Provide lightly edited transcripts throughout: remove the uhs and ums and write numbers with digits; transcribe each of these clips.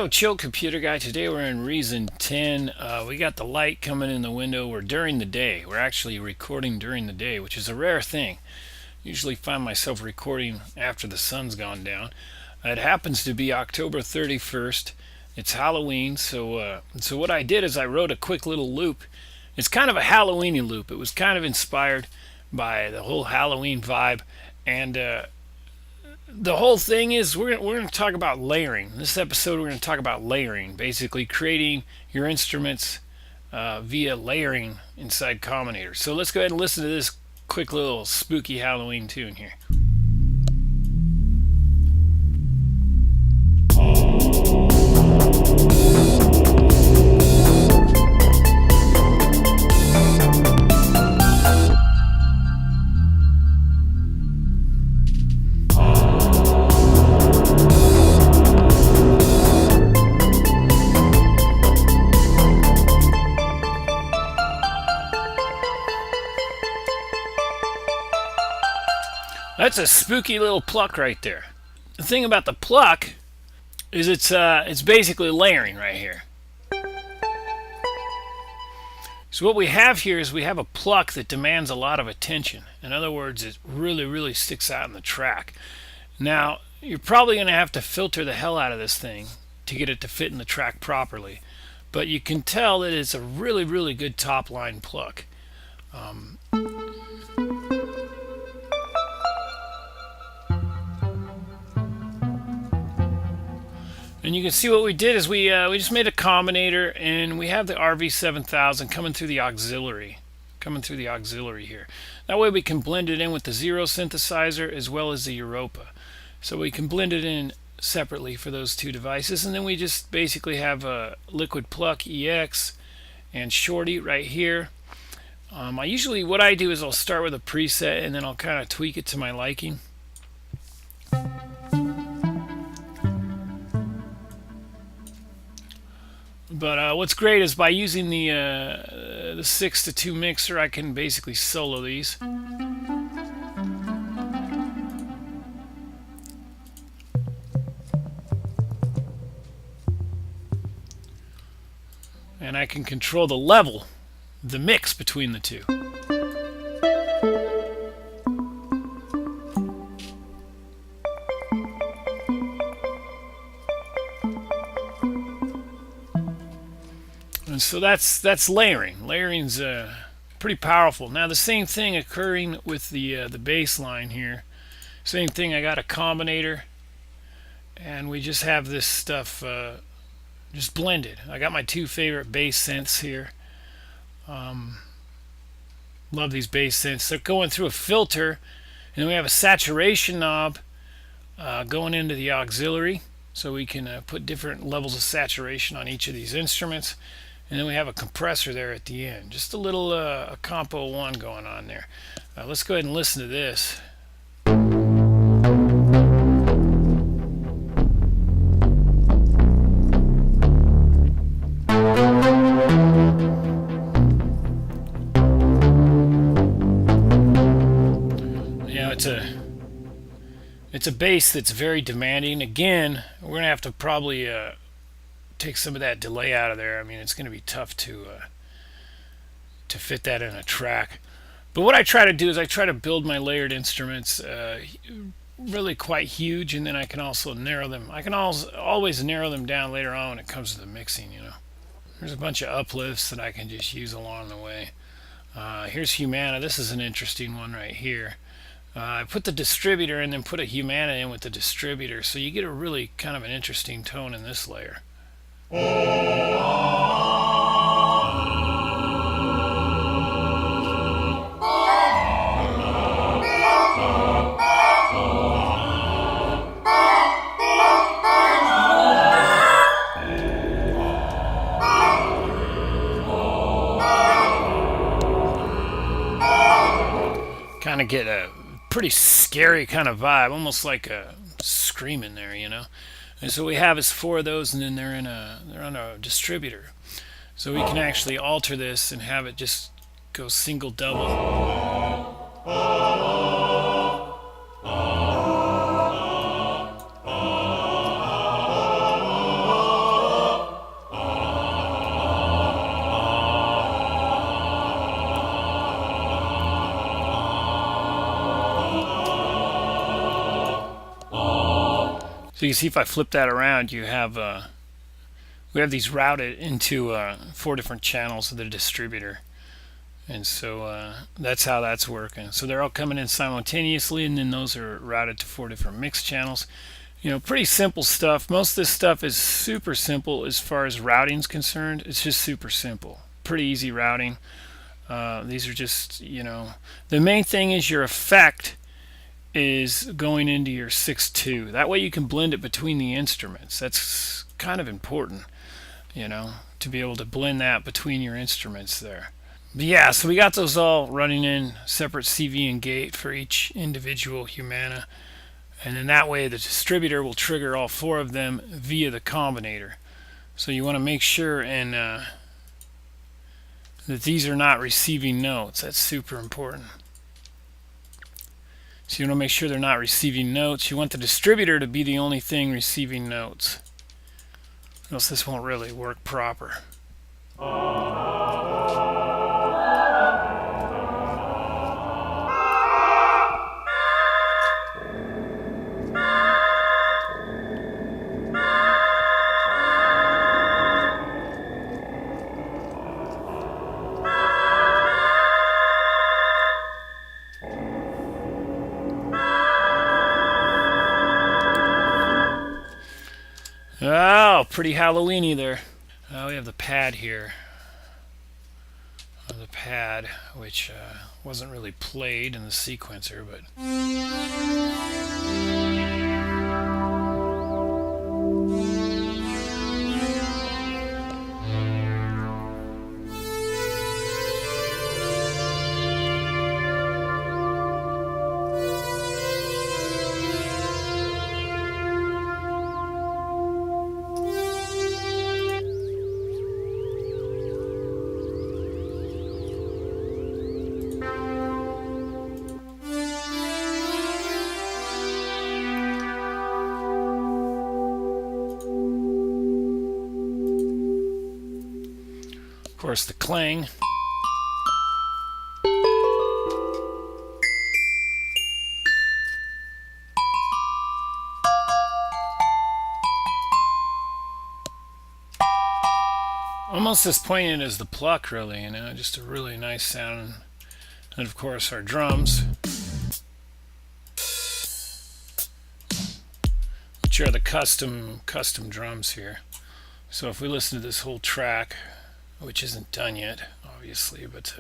Yo, chill computer guy. Today we're in Reason 10. We got the light coming in the window. We're during the day. We're actually recording during the day, which is a rare thing. Usually find myself recording after the sun's gone down. It happens to be October 31st. It's Halloween, so what I did is I wrote a quick little loop. It's kind of a Halloweeny loop. It was kind of inspired by the whole Halloween vibe, and the whole thing is we're going to talk about layering. This episode we're going to talk about layering, basically creating your instruments via layering inside Combinators. So let's go ahead and listen to this quick little spooky Halloween tune here. That's a spooky little pluck right there. The thing about the pluck is it's basically layering right here. So what we have here is we have a pluck that demands a lot of attention. In other words, it really sticks out in the track. Now, you're probably going to have to filter the hell out of this thing to get it to fit in the track properly. But you can tell that it's a really good top line pluck. And you can see what we did is we just made a combinator, and we have the RV7000 coming through the auxiliary here. That way we can blend it in with the Zero synthesizer as well as the Europa. So we can blend it in separately for those two devices, and then we just basically have a Liquid Pluck EX and Shorty right here. What I do is I'll start with a preset and then I'll kind of tweak it to my liking. But what's great is by using the 6-to-2 mixer, I can basically solo these. And I can control the level, the mix between the two. And so that's layering. Layering's pretty powerful. Now the same thing occurring with the bass line here. Same thing. I got a combinator, and we just have this stuff just blended. I got my two favorite bass synths here. Love these bass synths. They're going through a filter, and then we have a saturation knob going into the auxiliary, so we can put different levels of saturation on each of these instruments. And then we have a compressor there at the end. Just a little a Compo 1 going on there. Let's go ahead and listen to this. Yeah, it's a bass that's very demanding. Again, we're going to have to probably take some of that delay out of there. I mean, it's going to be tough to fit that in a track. But what I try to do is I try to build my layered instruments really quite huge, and then I can also narrow them. I can always narrow them down later on when it comes to the mixing, you know. There's a bunch of uplifts that I can just use along the way. Here's Humana. This is an interesting one right here. I put the distributor and then put a Humana in with the distributor, so you get a really kind of an interesting tone in this layer. Kind of get a pretty scary kind of vibe, almost like a scream in there, you know. And so we have is 4 of those, and then they're on a distributor, so we can actually alter this and have it just go single double. So you can see if I flip that around, you have we have these routed into 4 different channels of the distributor. And so that's how that's working. So they're all coming in simultaneously, and then those are routed to 4 different mix channels. You know, pretty simple stuff. Most of this stuff is super simple as far as routing is concerned. It's just super simple. Pretty easy routing. These are just, you know, the main thing is your effect is going into your 6.2. That way you can blend it between the instruments. That's kind of important, you know, to be able to blend that between your instruments there. But yeah, so we got those all running in separate CV and gate for each individual Humana. And then that way the distributor will trigger all 4 of them via the combinator. So you want to make sure that these are not receiving notes. That's super important. So you want to make sure they're not receiving notes. You want the distributor to be the only thing receiving notes, or else this won't really work proper. Oh, pretty Halloweeny there. We have the pad here. The pad, which wasn't really played in the sequencer, but of course the clang. Almost as poignant as the pluck, really, you know, just a really nice sound. And of course our drums, which are the custom drums here. So if we listen to this whole track, which isn't done yet, obviously, but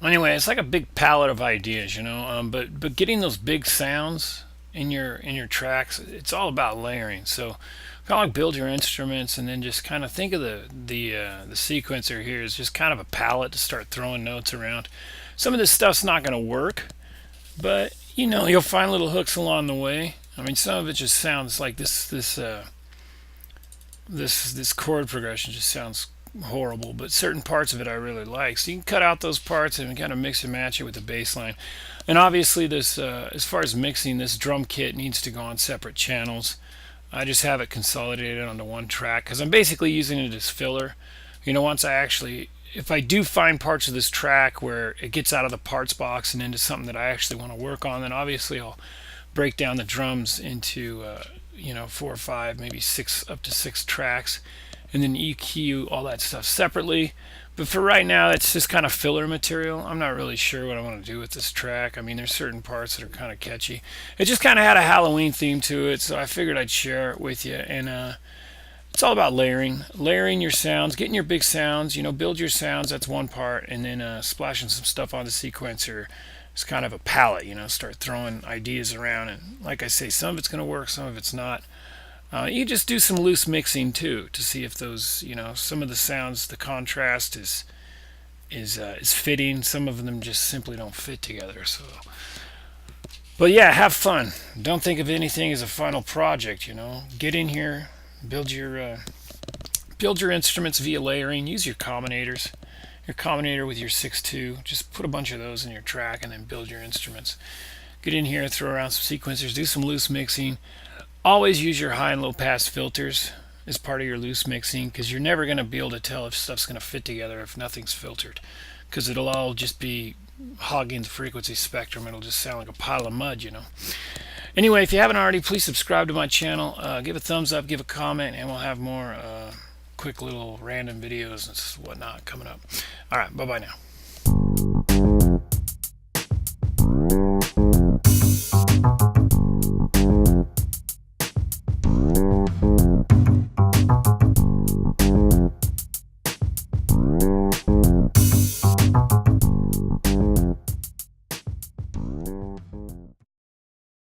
Anyway, it's like a big palette of ideas, you know. But getting those big sounds in your tracks, it's all about layering. So kind of like build your instruments, and then just kind of think of the sequencer here as just kind of a palette to start throwing notes around. Some of this stuff's not going to work, but you know, you'll find little hooks along the way. I mean, some of it just sounds like this chord progression just sounds horrible, but certain parts of it I really like. So you can cut out those parts and kind of mix and match it with the bass line. And obviously, this as far as mixing, this drum kit needs to go on separate channels. I just have it consolidated onto one track because I'm basically using it as filler. You know, once I actually, if I do find parts of this track where it gets out of the parts box and into something that I actually want to work on, then obviously I'll break down the drums into you know, 4 or 5, maybe 6, up to 6 tracks, and then EQ all that stuff separately. But for right now, it's just kind of filler material. I'm not really sure what I want to do with this track. I mean, there's certain parts that are kind of catchy. It just kind of had a Halloween theme to it, so I figured I'd share it with you. And it's all about layering your sounds, getting your big sounds. You know, build your sounds. That's one part, and then splashing some stuff on the sequencer. It's kind of a palette, you know, start throwing ideas around. And like I say, some of it's going to work, some of it's not. You just do some loose mixing too to see if those, you know, some of the sounds, the contrast is fitting. Some of them just simply don't fit together. So, but yeah, have fun. Don't think of anything as a final project. You know, get in here, build your instruments via layering. Use your combinators. Your combinator with your 6.2, just put a bunch of those in your track and then build your instruments. Get in here, throw around some sequencers, do some loose mixing. Always use your high and low pass filters as part of your loose mixing, because you're never going to be able to tell if stuff's going to fit together if nothing's filtered, because it'll all just be hogging the frequency spectrum. It'll just sound like a pile of mud, you know. Anyway, if you haven't already, please subscribe to my channel, give a thumbs up, give a comment, and we'll have more quick little random videos and whatnot coming up. All right, bye-bye now.